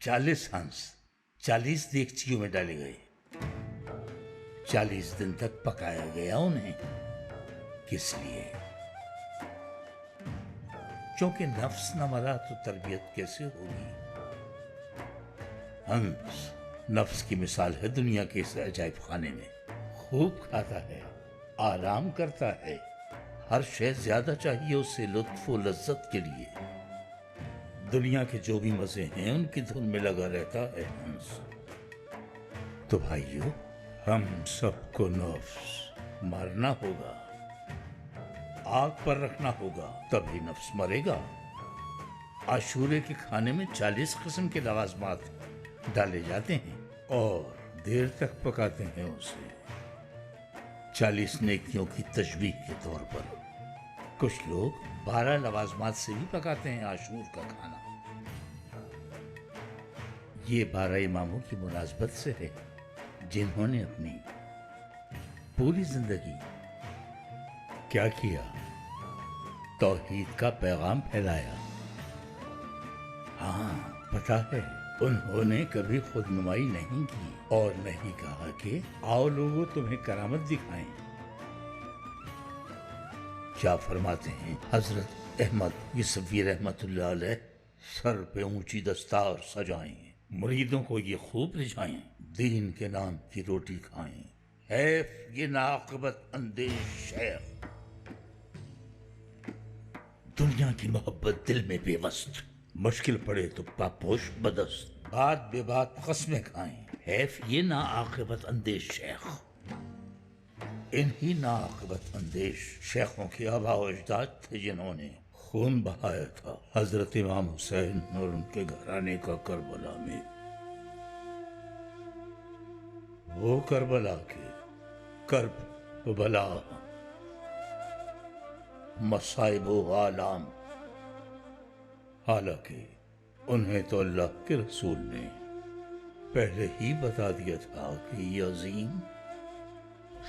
40 ہنس 40 دیگچیوں میں ڈالے گئے، 40 دن تک پکایا گیا انہیں۔ کس لیے؟ چونکہ نفس نہ مرا تو تربیت کیسے ہوگی؟ ہنس نفس کی مثال ہے دنیا کے اس عجائب خانے میں، خوب کھاتا ہے، آرام کرتا ہے، ہر شے زیادہ چاہیے اسے لطف و لذت کے لیے۔ دنیا کے جو بھی مزے ہیں ان کی دھن میں لگا رہتا ہے ہنس۔ تو بھائیو، ہم سب کو نفس مارنا ہوگا، آگ پر رکھنا ہوگا، تبھی نفس مرے گا۔ عاشورے کے کھانے میں 40 قسم کے لوازمات ڈالے جاتے ہیں اور دیر تک پکاتے ہیں اسے، 40 نیکیوں کی تشبیہ کے طور پر۔ کچھ لوگ 12 لوازمات سے بھی پکاتے ہیں عاشور کا کھانا۔ یہ 12 اماموں کی مناسبت سے ہے جنہوں نے اپنی پوری زندگی کیا کیا؟ توحید کا پیغام پھیلایا۔ ہاں پتہ ہے، انہوں نے کبھی خود نمائی نہیں کی اور نہیں کہا کہ آؤ لوگوں تمہیں کرامت دکھائیں۔ کیا فرماتے ہیں حضرت احمد یسوی رحمت اللہ علیہ؟ سر پہ اونچی دستار سجائیں، مریدوں کو یہ خوب رجھائیں، دین کے نام کی روٹی کھائیں، حیف یہ ناعاقبت اندیش شیخ، دنیا کی محبت دل میں بے وسط، مشکل پڑے تو پاپوش بدست، بات بے بات قسمیں کھائیں، حیف یہ ناعاقبت اندیش شیخ۔ انہی ناعاقبت اندیش شیخوں کے آباء و اجداد تھے جنہوں نے خون بہایا تھا حضرت امام حسین اور ان کے گھرانے کا کربلا میں۔ وہ کربلا کے کرب و بلا، مصائب و آلام، حالانکہ انہیں تو اللہ کے رسول نے پہلے ہی بتا دیا تھا کہ یہ عظیم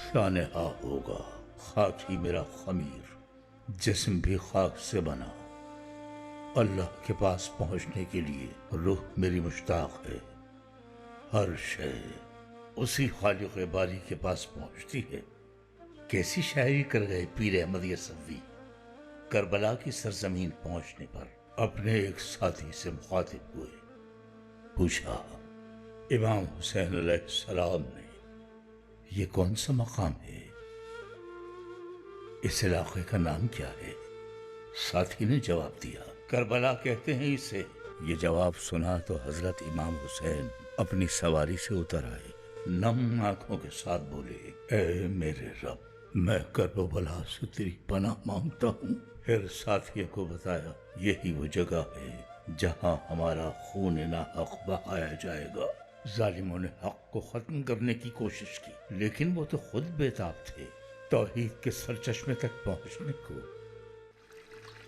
شانہا ہوگا۔ خاک ہی میرا خمیر، جسم بھی خاک سے بنا، اللہ کے پاس پہنچنے کے لیے روح میری مشتاق ہے، ہر شے اسی خالق باری کے پاس پہنچتی ہے۔ کیسی شاعری کر گئے پیر احمد یسوی! کربلا کی سرزمین پہنچنے پر اپنے ایک ساتھی سے مخاطب ہوئے، پوچھا امام حسین علیہ السلام نے یہ کون سا مقام ہے؟ اس علاقے کا نام کیا ہے؟ ساتھی نے جواب دیا، کربلا کہتے ہیں اسے۔ یہ جواب سنا تو حضرت امام حسین اپنی سواری سے اتر آئے، نم آنکھوں کے ساتھ بولے، اے میرے رب، میں کرب و بلا سے تیری پناہ مانگتا ہوں۔ پھر ساتھیوں کو بتایا، یہی وہ جگہ ہے جہاں ہمارا خون ناحق بہایا جائے گا۔ ظالموں نے حق کو ختم کرنے کی کوشش کی، لیکن وہ تو خود بے تاب تھے توحید کے سرچشمے تک پہنچنے کو۔